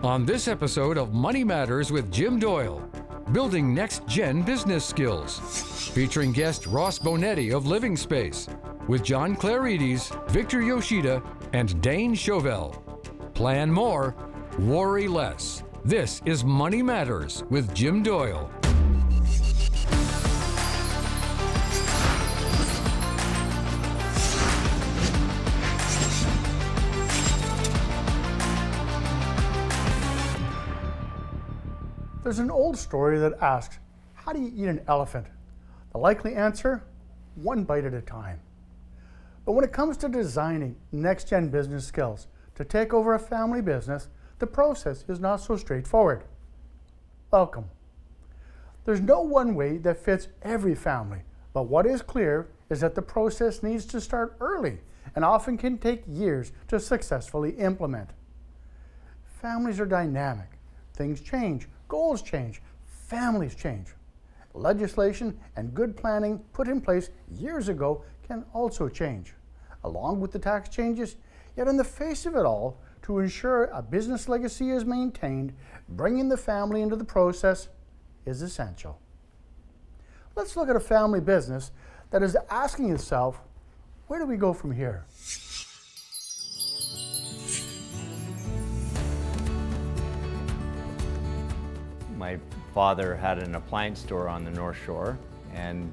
On this episode of Money Matters with Jim Doyle, building next-gen business skills, featuring guest Ross Bonetti of Livingspace, with John Clerides, Victor Yoshida, and Dane Chauvel. Plan more, worry less. This is Money Matters with Jim Doyle. There's an old story that asks, how do you eat an elephant? The likely answer, one bite at a time. But when it comes to designing next-gen business skills to take over a family business, the process is not so straightforward. Welcome. There's no one way that fits every family, but what is clear is that the process needs to start early and often can take years to successfully implement. Families are dynamic. Things change. Goals change, families change. Legislation and good planning put in place years ago can also change, along with the tax changes. Yet in the face of it all, to ensure a business legacy is maintained, bringing the family into the process is essential. Let's look at a family business that is asking itself, where do we go from here? My father had an appliance store on the North Shore and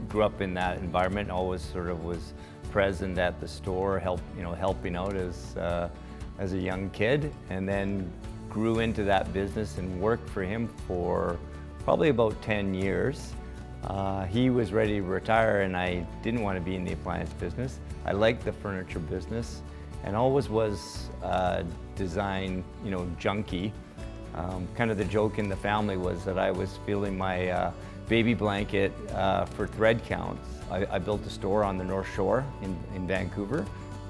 grew up in that environment, always sort of was present at the store, helping out as a young kid, and then grew into that business and worked for him for probably about 10 years. He was ready to retire and I didn't want to be in the appliance business. I liked the furniture business and always was design, junkie. Kind of the joke in the family was that I was feeling my baby blanket for thread counts. I built a store on the North Shore in Vancouver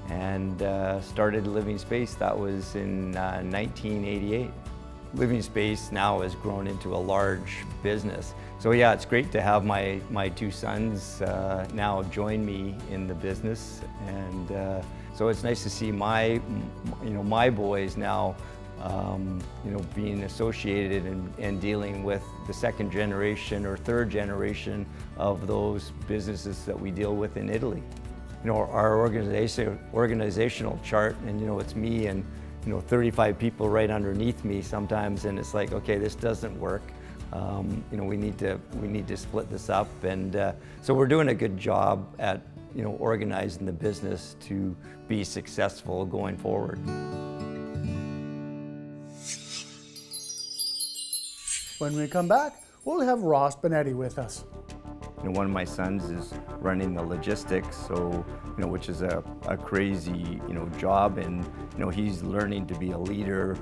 and started Livingspace. That was in 1988. Livingspace now has grown into a large business. So yeah, it's great to have my two sons now join me in the business, and so it's nice to see my boys now being associated and dealing with the second generation or third generation of those businesses that we deal with in Italy. Our organizational chart, and it's me and 35 people right underneath me sometimes, and it's like, okay, this doesn't work. We need to split this up, and so we're doing a good job at organizing the business to be successful going forward. When we come back, we'll have Ross Bonetti with us. One of my sons is running the logistics, so which is a crazy job, and he's learning to be a leader.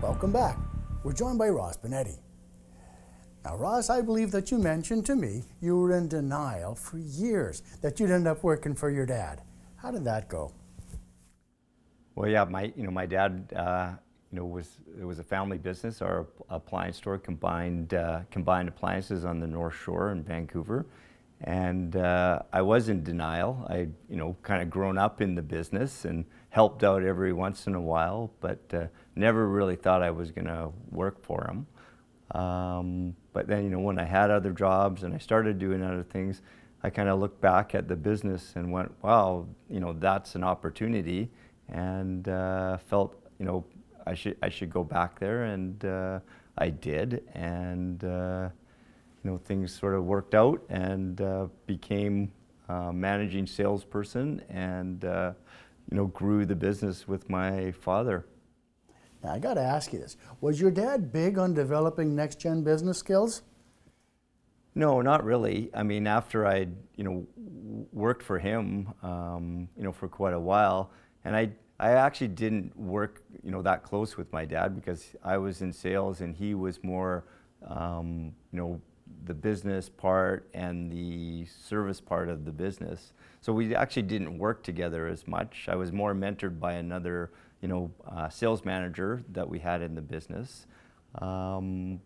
Welcome back. We're joined by Ross Bonetti. Now, Ross, I believe that you mentioned to me you were in denial for years that you'd end up working for your dad. How did that go? Well, yeah, my dad, it was a family business. Our appliance store combined appliances on the North Shore in Vancouver, and I was in denial. I kind of grown up in the business and helped out every once in a while, but never really thought I was going to work for him. But then, when I had other jobs and I started doing other things, I kind of looked back at the business and went, wow, that's an opportunity, and felt, I should go back there, and I did, and things sort of worked out, and became managing salesperson, and grew the business with my father. Now, I got to ask you this. Was your dad big on developing next-gen business skills? No, not really. I mean, after I, worked for him, for quite a while, and I actually didn't work, that close with my dad because I was in sales and he was more, the business part and the service part of the business. So we actually didn't work together as much. I was more mentored by another sales manager that we had in the business. And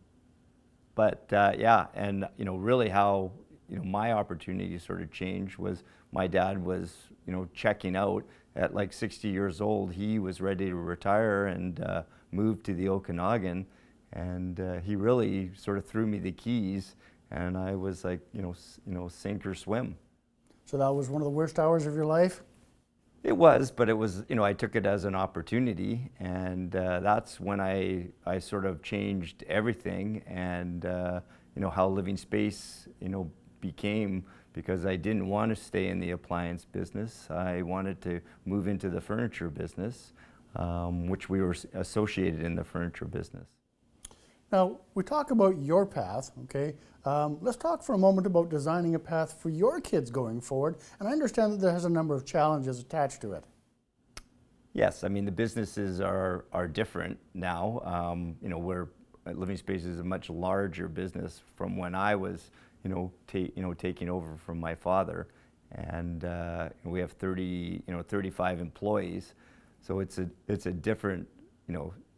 really how my opportunity sort of changed was my dad was checking out at like 60 years old. He was ready to retire and move to the Okanagan, and he really sort of threw me the keys, and I was like sink or swim. So that was one of the worst hours of your life? It was, but it was, I took it as an opportunity, and that's when I sort of changed everything, and how Livingspace became, because I didn't want to stay in the appliance business. I wanted to move into the furniture business, which we were associated in the furniture business. Now, we talk about your path, okay? Let's talk for a moment about designing a path for your kids going forward. And I understand that there has a number of challenges attached to it. Yes, I mean, the businesses are different now. Livingspace is a much larger business from when I was, taking over from my father. And we have 35 employees. So it's a different,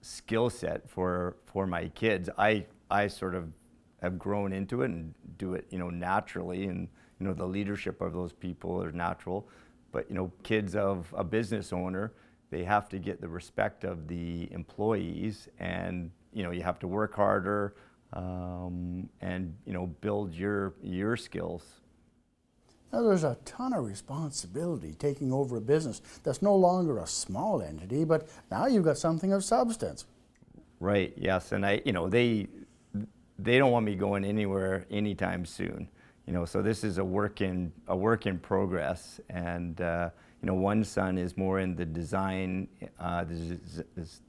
skill set for my kids. I sort of have grown into it and do it, naturally, and the leadership of those people are natural. But kids of a business owner, they have to get the respect of the employees, and you have to work harder, and build your skills. Now, there's a ton of responsibility taking over a business that's no longer a small entity, but now you've got something of substance. Right, yes, and they don't want me going anywhere anytime soon. So this is a work in progress, and one son is more in the design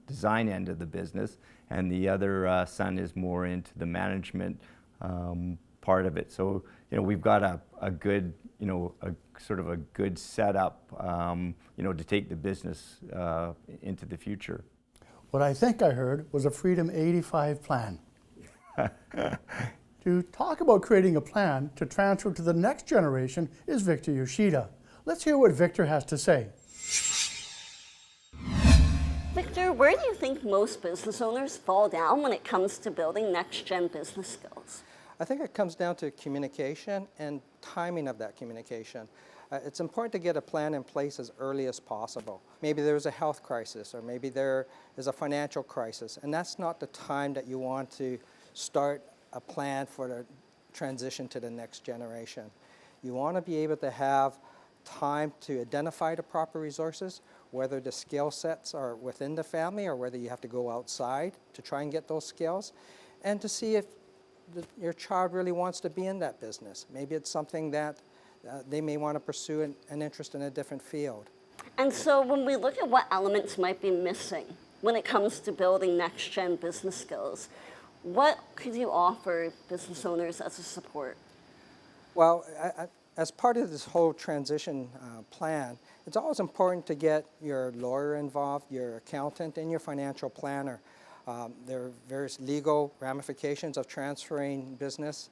design end of the business, and the other son is more into the management part of it. So we've got a good a sort of a good setup to take the business into the future. What I think I heard was a Freedom 85 plan. To talk about creating a plan to transfer to the next generation is Victor Yoshida. Let's hear what Victor has to say. Victor, where do you think most business owners fall down when it comes to building next-gen business skills? I think it comes down to communication and timing of that communication. It's important to get a plan in place as early as possible. Maybe there's a health crisis, or maybe there is a financial crisis, and that's not the time that you want to start a plan for the transition to the next generation. You want to be able to have time to identify the proper resources, whether the skill sets are within the family or whether you have to go outside to try and get those skills, and to see if your child really wants to be in that business. Maybe it's something that they may want to pursue an interest in a different field. And so when we look at what elements might be missing when it comes to building next-gen business skills, what could you offer business owners as a support? Well, as part of this whole transition plan, it's always important to get your lawyer involved, your accountant, and your financial planner. There are various legal ramifications of transferring business.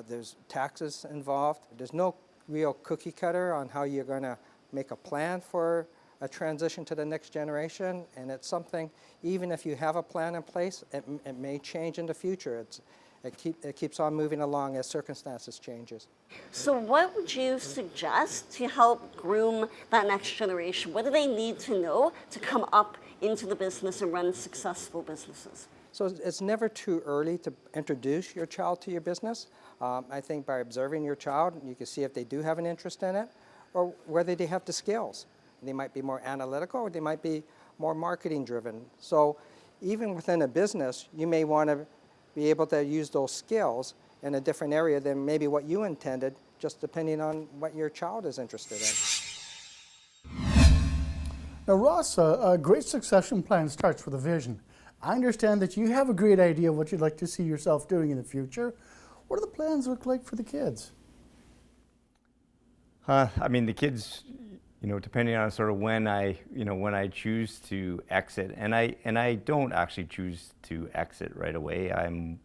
There's taxes involved. There's no real cookie cutter on how you're going to make a plan for a transition to the next generation, and it's something, even if you have a plan in place, it may change in the future. It keeps on moving along as circumstances changes. So what would you suggest to help groom that next generation? What do they need to know to come up into the business and run successful businesses? So it's never too early to introduce your child to your business. I think by observing your child, you can see if they do have an interest in it or whether they have the skills. They might be more analytical or they might be more marketing driven. So even within a business, you may want to be able to use those skills in a different area than maybe what you intended, just depending on what your child is interested in. Now, Ross, a great succession plan starts with a vision. I understand that you have a great idea of what you'd like to see yourself doing in the future. What do the plans look like for the kids? I mean, the kids, depending on sort of when I choose to exit, and I don't actually choose to exit right away. I'm,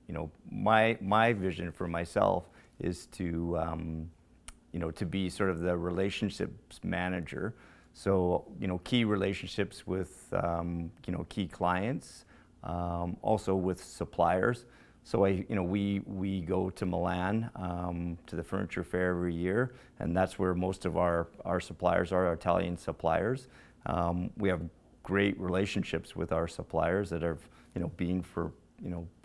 my vision for myself is to, to be sort of the relationships manager. So, key relationships with, key clients, also with suppliers. So we go to Milan, to the furniture fair every year, and that's where most of our suppliers are, our Italian suppliers. We have great relationships with our suppliers that have, been for,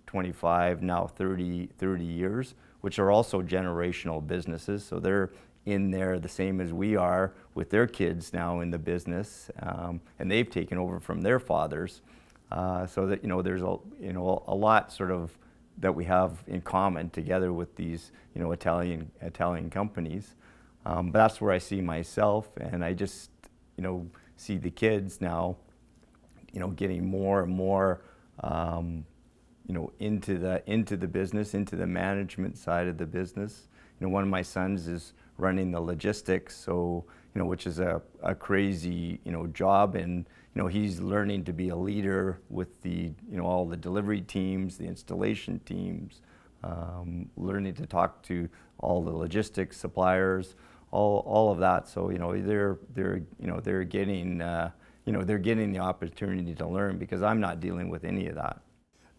25, now 30 years, which are also generational businesses. So they're in there the same as we are with their kids now in the business, and they've taken over from their fathers. So that, there's a lot sort of that we have in common together with these, Italian companies. But that's where I see myself, and I just, see the kids now, getting more and more, into the business, into the management side of the business. One of my sons is running the logistics, so, which is a crazy, job, and, he's learning to be a leader with the, all the delivery teams, the installation teams, learning to talk to all the logistics suppliers, all of that. So, they're getting, they're getting the opportunity to learn, because I'm not dealing with any of that.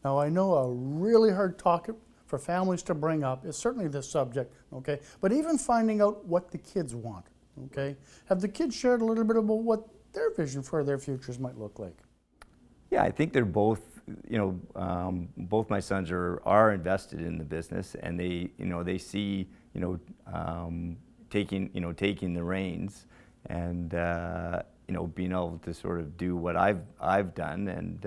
Now, I know a really hard topic for families to bring up is certainly this subject, okay? But even finding out what the kids want, okay? Have the kids shared a little bit about what their vision for their futures might look like? Yeah, I think they're both, both my sons are invested in the business, and they, they see, taking the reins, and, being able to sort of do what I've done, and,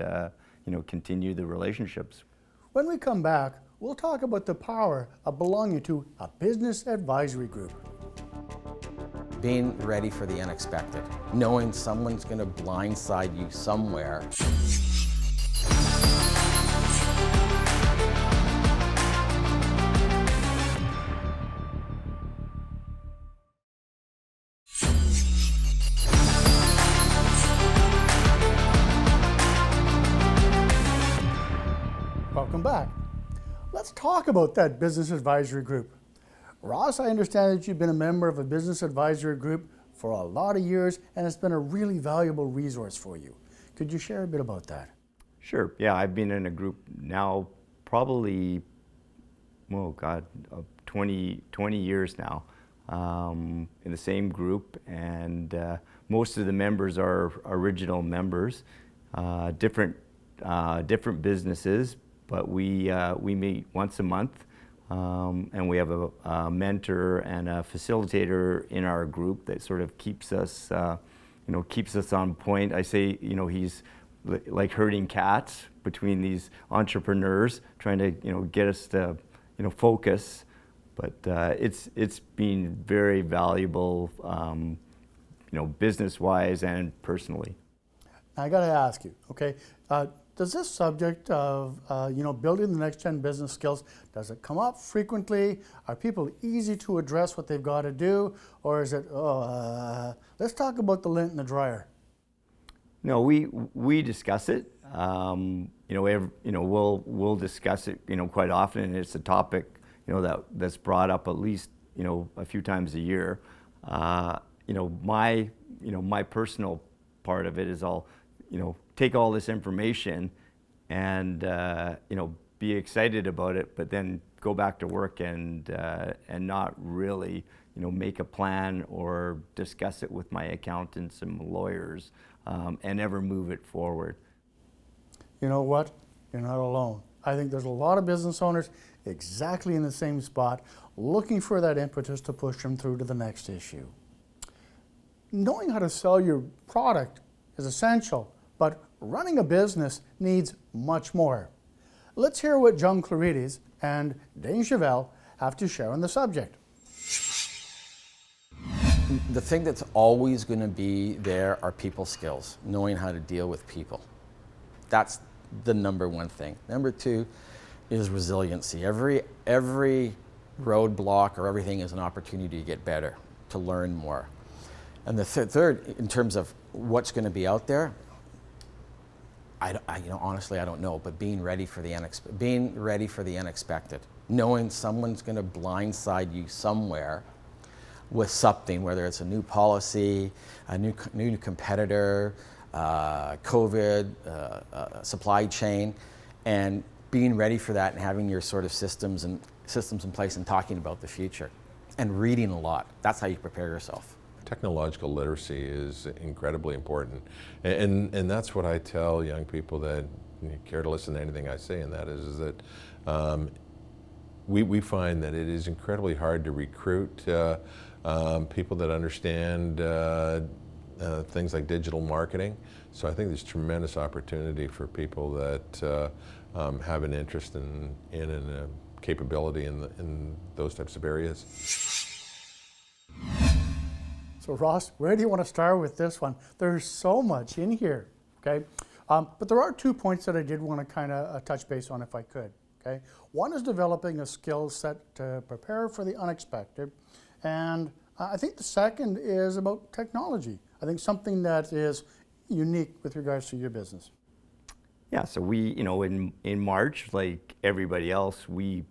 continue the relationships. When we come back, we'll talk about the power of belonging to a business advisory group. Being ready for the unexpected, knowing someone's going to blindside you somewhere. Welcome back. Let's talk about that business advisory group. Ross, I understand that you've been a member of a business advisory group for a lot of years, and it's been a really valuable resource for you. Could you share a bit about that? Sure. Yeah, I've been in a group now probably, 20 years now, in the same group, and most of the members are original members, different businesses, but we meet once a month. And we have a mentor and a facilitator in our group that sort of keeps us, keeps us on point. I say, he's like herding cats between these entrepreneurs, trying to, get us to, focus. But it's been very valuable, business-wise and personally. I got to ask you, okay? Does this subject of building the next gen business skills, does it come up frequently? Are people easy to address what they've got to do, or is it let's talk about the lint in the dryer? No, we discuss it. We'll discuss it quite often, and it's a topic that's brought up at least a few times a year. My personal part of it is I'll take all this information and be excited about it, but then go back to work and not really make a plan or discuss it with my accountants and lawyers, and never move it forward. You know what? You're not alone. I think there's a lot of business owners exactly in the same spot, looking for that impetus to push them through to the next issue. Knowing how to sell your product is essential, but running a business needs much more. Let's hear what John Clerides and Dane Chauvel have to share on the subject. The thing that's always going to be there are people skills, knowing how to deal with people. That's the number one thing. Number two is resiliency. Every roadblock or everything is an opportunity to get better, to learn more. And the third, in terms of what's going to be out there, honestly, I don't know. But being ready for the unexpected, knowing someone's going to blindside you somewhere, with something, whether it's a new policy, a new competitor, COVID, supply chain, and being ready for that and having your sort of systems in place and talking about the future and reading a lot. That's how you prepare yourself. Technological literacy is incredibly important, and that's what I tell young people that care to listen to anything I say, and that is that we find that it is incredibly hard to recruit people that understand things like digital marketing. So I think there's tremendous opportunity for people that have an interest in and a capability in those types of areas. So Ross, where do you want to start with this one? There's so much in here, okay? But there are 2 points that I did want to kind of touch base on if I could, okay? One is developing a skill set to prepare for the unexpected. And I think the second is about technology. I think something that is unique with regards to your business. Yeah, so we, in March, like everybody else, we,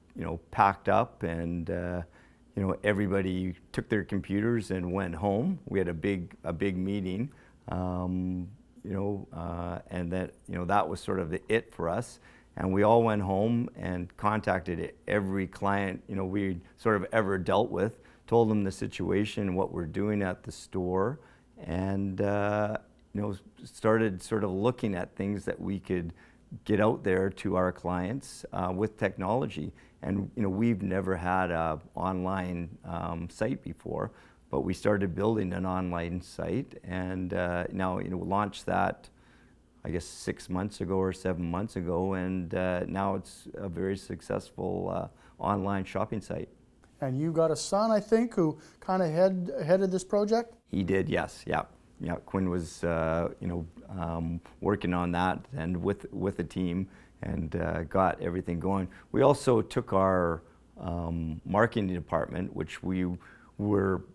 packed up and, everybody took their computers and went home. We had a big meeting, and that, that was sort of it for us. And we all went home and contacted every client, we sort of ever dealt with, told them the situation, what we're doing at the store, and, started sort of looking at things that we could get out there to our clients with technology. And we've never had an online site before, but we started building an online site, and now launched that, I guess 6 months ago or 7 months ago, and now it's a very successful online shopping site. And you got a son, I think, who kind of headed this project? He did, yes, yeah. Yeah, Quinn was, working on that and with a team, and got everything going. We also took our marketing department, which we were,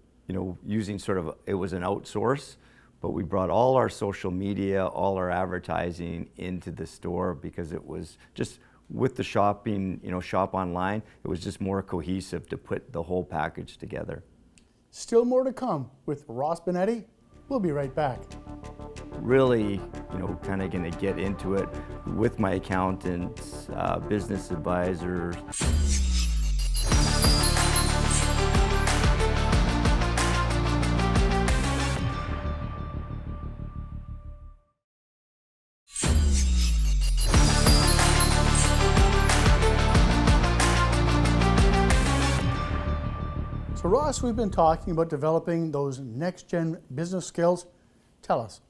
using sort of, it was an outsource, but we brought all our social media, all our advertising into the store because it was just with the shopping, shop online, it was just more cohesive to put the whole package together. Still more to come with Ross Bonetti. We'll be right back. Really, kind of going to get into it with my accountants, business advisors. So Ross, we've been talking about developing those next-gen business skills. Tell us,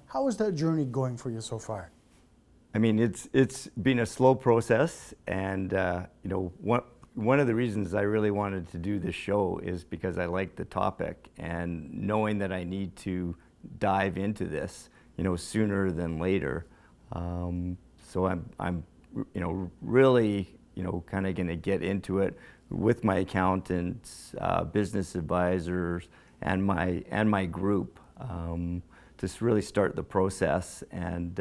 how is that journey going for you so far? I mean, it's been a slow process, and one of the reasons I really wanted to do this show is because I like the topic, and knowing that I need to dive into this, sooner than later. So I'm really, kind of going to get into it with my accountants, business advisors, and my group to really start the process. And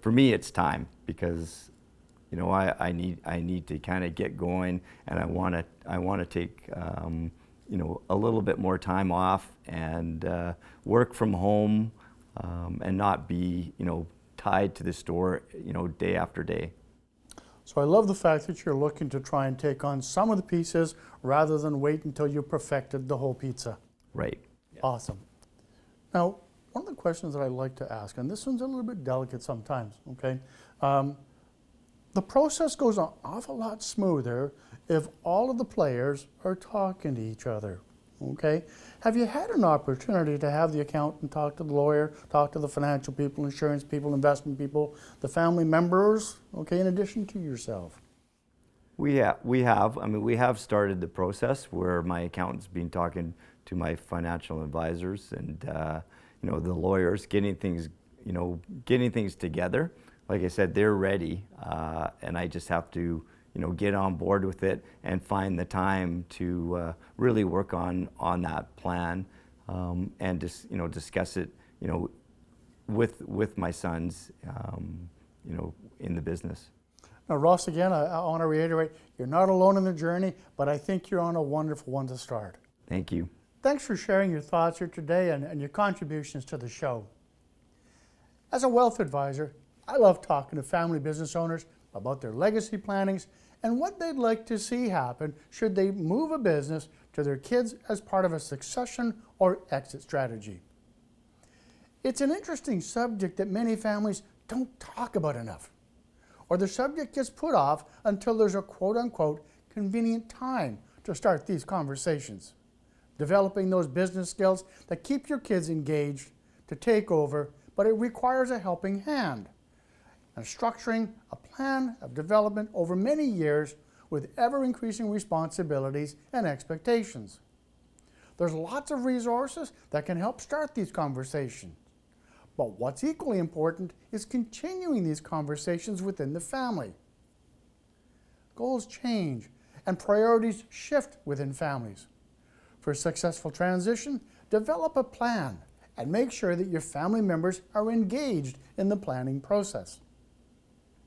for me, it's time because I need to kind of get going, and I want to take a little bit more time off and work from home and not be tied to the store day after day. So I love the fact that you're looking to try and take on some of the pieces rather than wait until you perfected the whole pizza. Right. Awesome. Now, one of the questions that I like to ask, and this one's a little bit delicate sometimes, okay? The process goes an awful lot smoother if all of the players are talking to each other, okay? Have you had an opportunity to have the accountant talk to the lawyer, talk to the financial people, insurance people, investment people, the family members, okay, in addition to yourself? We have. I mean, we have started the process where my accountant's been talking to my financial advisors and the lawyers, getting things together. Like I said, they're ready, and I just have to get on board with it and find the time to really work on that plan and just discuss it with my sons in the business. Now, Ross, again, I want to reiterate, you're not alone in the journey, but I think you're on a wonderful one to start. Thank you. Thanks for sharing your thoughts here today and your contributions to the show. As a wealth advisor, I love talking to family business owners about their legacy plannings and what they'd like to see happen should they move a business to their kids as part of a succession or exit strategy. It's an interesting subject that many families don't talk about enough, or the subject gets put off until there's a quote-unquote convenient time to start these conversations. Developing those business skills that keep your kids engaged to take over, but it requires a helping hand and structuring a plan of development over many years with ever-increasing responsibilities and expectations. There's lots of resources that can help start these conversations. But what's equally important is continuing these conversations within the family. Goals change and priorities shift within families. For a successful transition, develop a plan and make sure that your family members are engaged in the planning process.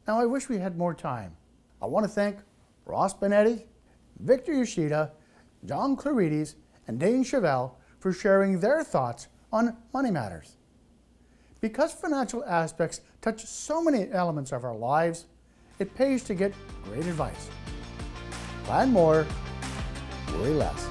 Now, I wish we had more time. I want to thank Ross Bonetti, Victor Yoshida, John Clerides, and Dane Chauvel for sharing their thoughts on money matters. Because financial aspects touch so many elements of our lives, it pays to get great advice. Plan more, worry less.